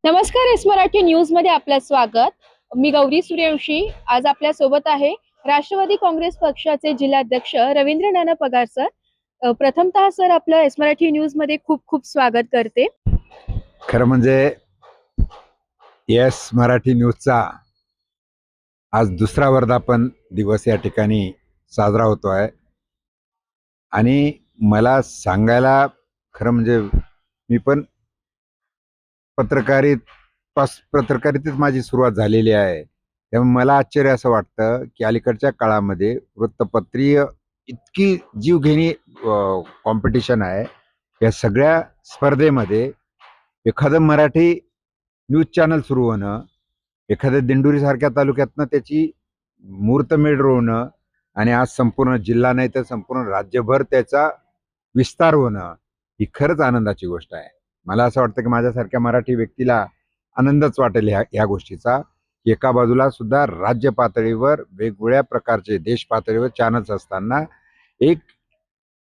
नमस्कार, S Marathi news मध्ये आपलं स्वागत। मी गौरी सूर्यवंशी। आज आपल्या सोबत आहे राष्ट्रवादी काँग्रेस पक्षाचे जिल्हाध्यक्ष रवींद्र नाना पगार सर। प्रथमतः सर आपलं एस मराठी न्यूज मध्ये खूप खूप स्वागत करते। खरं म्हणजे एस मराठी न्यूजचा आज दुसरा वर्धापन दिवस या ठिकाणी साजरा होतो आहे आणि मला सांगायला खरं म्हणजे मी पण पत्रकारितेत माझी सुरुवात झालेली आहे। त्यामुळे मला आश्चर्य असं वाटतं की अलीकडच्या काळामध्ये वृत्तपत्रीय इतकी जीवघेणी कॉम्पिटिशन आहे। या सगळ्या स्पर्धेमध्ये एखादं मराठी न्यूज चॅनल सुरू होणं, एखाद्या दिंडोरी सारख्या तालुक्यातनं त्याची मुहूर्तमेढ रोवणं आणि आज संपूर्ण जिल्हा नाही तर संपूर्ण राज्यभर त्याचा विस्तार होणं ही खरंच आनंदाची गोष्ट आहे। मला असं वाटतं की माझ्यासारख्या मराठी व्यक्तीला आनंदच वाटेल ह्या गोष्टीचा। एका बाजूला सुद्धा राज्य पातळीवर वेगवेगळ्या प्रकारचे देश पातळीवर चॅनल्स असताना एक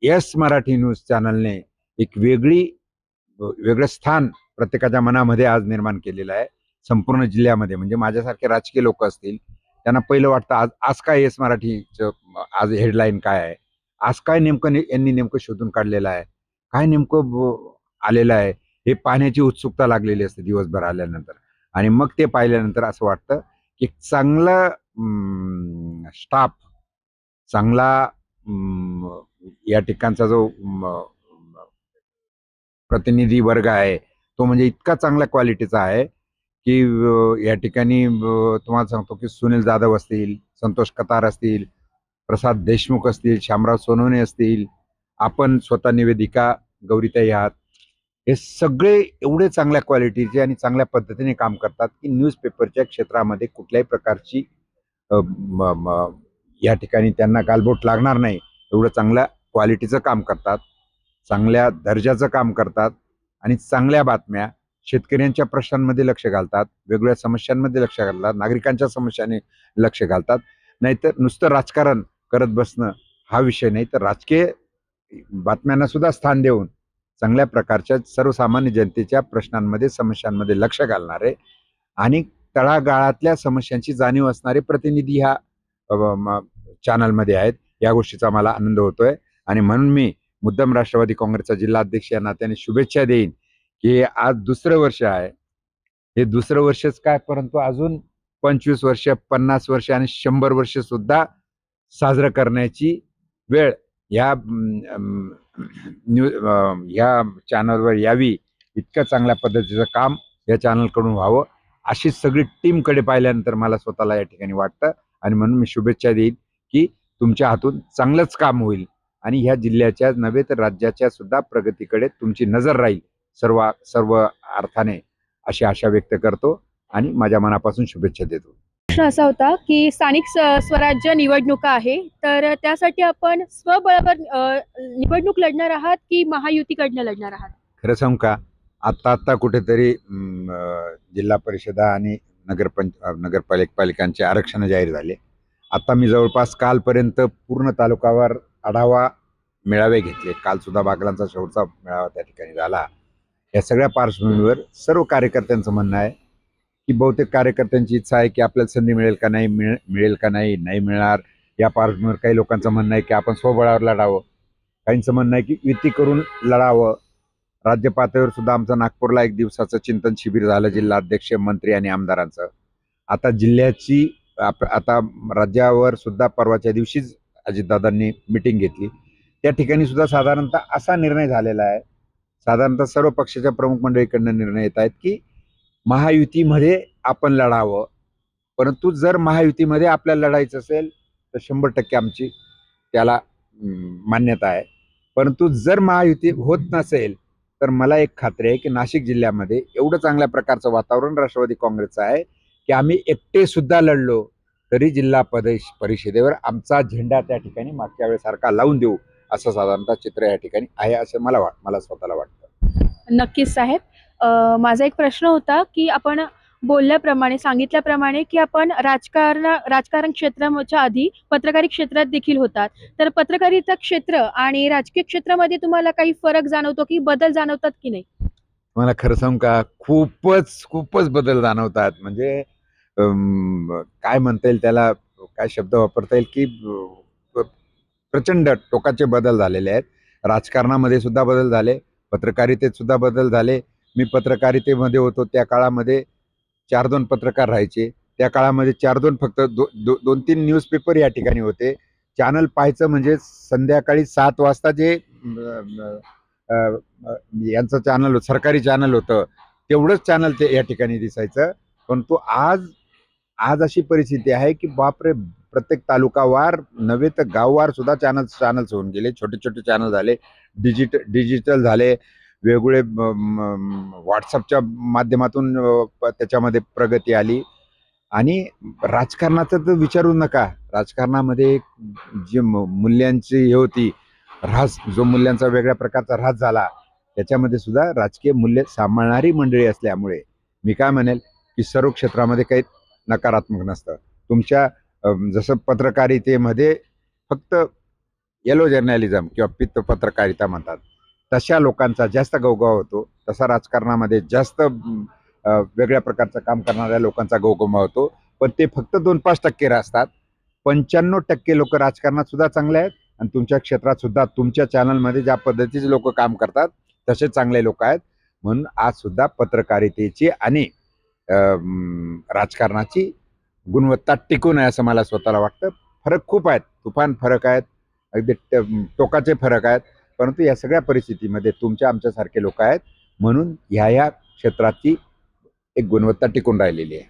एस मराठी न्यूज चॅनलने एक वेगळं स्थान प्रत्येकाच्या मनामध्ये आज निर्माण केलेलं आहे। संपूर्ण जिल्ह्यामध्ये म्हणजे माझ्यासारखे राजकीय लोक असतील त्यांना पहिलं वाटतं आज आज काय एस मराठीचं आज हेडलाईन काय आहे, आज काय नेमकं यांनी नेमकं शोधून काढलेलं आहे, काय नेमकं आलेलं आहे हे पाहण्याची उत्सुकता लागलेली असते दिवसभर आल्यानंतर। आणि मग ते पाहिल्यानंतर असं वाटतं की चांगलं स्टाफ, चांगला या ठिकाणचा जो प्रतिनिधी वर्ग आहे तो म्हणजे इतका चांगल्या क्वालिटीचा आहे की या ठिकाणी तुम्हाला सांगतो की सुनील जाधव असतील, संतोष कतार असतील, प्रसाद देशमुख असतील, शामराव सोनवणे असतील, आपण स्वतः निवेदिका गौरीताई आहात, हे सगळे एवढे चांगल्या क्वालिटीचे आणि चांगल्या पद्धतीने काम करतात की न्यूजपेपरच्या क्षेत्रामध्ये कुठल्याही प्रकारची या ठिकाणी त्यांना गालबोट लागणार नाही एवढं चांगल्या क्वालिटीचं काम करतात, चांगल्या दर्जाचं काम करतात आणि चांगल्या बातम्या शेतकऱ्यांच्या प्रश्नांमध्ये लक्ष घालतात, वेगवेगळ्या समस्यांमध्ये लक्ष घालतात, नागरिकांच्या समस्यांनी लक्ष घालतात। नाहीतर नुसतं राजकारण करत बसणं हा विषय नाही, तर राजकीय बातम्यांना सुद्धा स्थान देऊन चांगल्या प्रकारच्या सर्वसामान्य जनतेच्या प्रश्नांमध्ये समस्यांमध्ये लक्ष घालणारे आणि तळागाळातल्या समस्यांची जाणीव असणारे प्रतिनिधी ह्या चॅनलमध्ये आहेत। या गोष्टीचा मला आनंद होतोय आणि म्हणून मी मुद्दाम राष्ट्रवादी काँग्रेसचा जिल्हाध्यक्ष या नात्याने शुभेच्छा देईन की आज दुसरं वर्ष आहे। हे दुसरं वर्षच काय, परंतु अजून 25 वर्ष, 50 वर्ष आणि 100 वर्ष सुद्धा साजरं करण्याची वेळ या चॅनलवर यावी, इतकं चांगल्या पद्धतीचं काम या चॅनलकडून व्हावं अशी सगळी टीमकडे पाहिल्यानंतर मला स्वतःला या ठिकाणी वाटतं आणि म्हणून मी शुभेच्छा देईन की तुमच्या हातून चांगलंच काम होईल आणि ह्या जिल्ह्याच्या नव्हे तर राज्याच्या सुद्धा प्रगतीकडे तुमची नजर राहील सर्व अर्थाने, अशी आशा व्यक्त करतो आणि माझ्या मनापासून शुभेच्छा देतो। प्रश्न असा होता की स्थानिक स्वराज्य निवडणुका आहे, तर त्यासाठी आपण स्वबळावर निवडणूक लढणार आहात की महायुतीकडनं लढणार आहात? खरं सांगू का, आता कुठेतरी जिल्हा परिषदा आणि नगरपालिकांचे आरक्षण जाहीर झाले। आता मी जवळपास कालपर्यंत पूर्ण तालुकावर आढावा मेळावे घेतले। काल सुद्धा बागलांचा शेवटचा मेळावा त्या ठिकाणी झाला। या सगळ्या पार्श्वभूमीवर सर्व कार्यकर्त्यांचं म्हणणं आहे की बहुतेक कार्यकर्त्यांची इच्छा आहे की आपल्याला संधी मिळेल का नाही, मिळेल का नाही, नाही मिळणार। या पार्श्वभूमीवर काही लोकांचं म्हणणं आहे की आपण स्वबळावर लढावं, काहींचं म्हणणं आहे की युती करून लढावं। राज्य पातळीवर सुद्धा आमचं नागपूरला 1 दिवसाचं चिंतन शिबिर झालं जिल्हाध्यक्ष, मंत्री आणि आमदारांचं। आता जिल्ह्याची आता राज्यावर सुद्धा परवाच्या दिवशीच अजितदादांनी मिटिंग घेतली। त्या ठिकाणी सुद्धा साधारणतः असा निर्णय झालेला आहे, साधारणतः सर्व पक्षाच्या प्रमुख मंडळीकडनं निर्णय येत आहेत की महायुतीमध्ये आपण लढावं, परंतु जर महायुतीमध्ये आपल्याला लढायचं असेल तर 100% आमची त्याला मान्यता आहे। परंतु जर महायुती होत नसेल तर मला एक खात्री आहे की नाशिक जिल्ह्यामध्ये एवढं चांगल्या प्रकारचं वातावरण राष्ट्रवादी काँग्रेसचं आहे की आम्ही एकटे सुद्धा लढलो तरी जिल्हा परिषदेवर आमचा झेंडा त्या ठिकाणी मागच्या वेळेसारखा लावून देऊ, असं साधारणतः चित्र या ठिकाणी आहे असं मला स्वतःला वाटतं। नक्कीच साहेब, माझा एक प्रश्न होता की आपण बोलल्याप्रमाणे, सांगितल्याप्रमाणे की आपण राजकारण क्षेत्राच्या आधी पत्रकारी क्षेत्रात देखील होतात, तर पत्रकारिता क्षेत्र आणि राजकीय क्षेत्रामध्ये तुम्हाला काही फरक जाणवतो की बदल जाणवतात की नाही? मला खरं सांगू का, खूपच खूपच बदल जाणवतात. म्हणजे काय म्हणता येईल त्याला, काय शब्द वापरता येईल, की प्रचंड टोकाचे बदल झालेले आहेत. राजकारणामध्ये सुद्धा बदल झाले, पत्रकारितेत सुद्धा बदल झाले. मी पत्रकारितेमध्ये होतो त्या काळामध्ये 4-2 पत्रकार राहायचे. त्या काळामध्ये 4-2 फक्त 2-3 न्यूजपेपर या ठिकाणी होते. चॅनल पाहायचं म्हणजे संध्याकाळी 7 वाजता जे अ, अ, यांचं चॅनल, सरकारी चॅनल होतं, तेवढंच चॅनल ते या ठिकाणी दिसायचं. परंतु आज आज अशी परिस्थिती आहे, की बापरे! प्रत्येक तालुकावार नव्हे तर गाववार सुद्धा चॅनल्स होऊन गेले. छोटे-छोटे चॅनल झाले. डिजिटल झाले. वेगवेगळे WhatsAppच्या माध्यमातून त्याच्यामध्ये प्रगती आली. आणि राजकारणाचं तर विचारू नका. राजकारणामध्ये जी मूल्यांची हे होती, ऱ्हास, जो मूल्यांचा वेगळ्या प्रकारचा ऱ्हास झाला, त्याच्यामध्ये सुद्धा राजकीय मूल्य सांभाळणारी मंडळी असल्यामुळे मी काय म्हणेल, की सर्व क्षेत्रामध्ये काही नकारात्मक नसतं. तुमच्या जसं पत्रकारितेमध्ये फक्त येलो जर्नलिझम किंवा पित्त पत्रकारिता म्हणतात, तशा लोकांचा जास्त गवगवा होतो. तसा राजकारणामध्ये जास्त वेगळ्या प्रकारचं काम करणाऱ्या लोकांचा गवगवा होतो. पण ते फक्त 2-5% असतात. 95% लोक राजकारणात सुद्धा चांगले आहेत आणि तुमच्या क्षेत्रात सुद्धा तुमच्या चॅनलमध्ये ज्या पद्धतीचे लोक काम करतात तसे चांगले लोक आहेत. म्हणून आज सुद्धा पत्रकारितेची आणि राजकारणाची गुणवत्ता टिकून आहे असं मला स्वतःला वाटतं. फरक खूप आहेत, तुफान फरक आहेत, अगदी टोकाचे फरक आहेत. परंतु या सगळ्या परिस्थितीमध्ये तुमच्या आमच्यासारखे लोक आहेत, म्हणून ह्या क्षेत्राची एक गुणवत्ता टिकून राहिलेली आहे.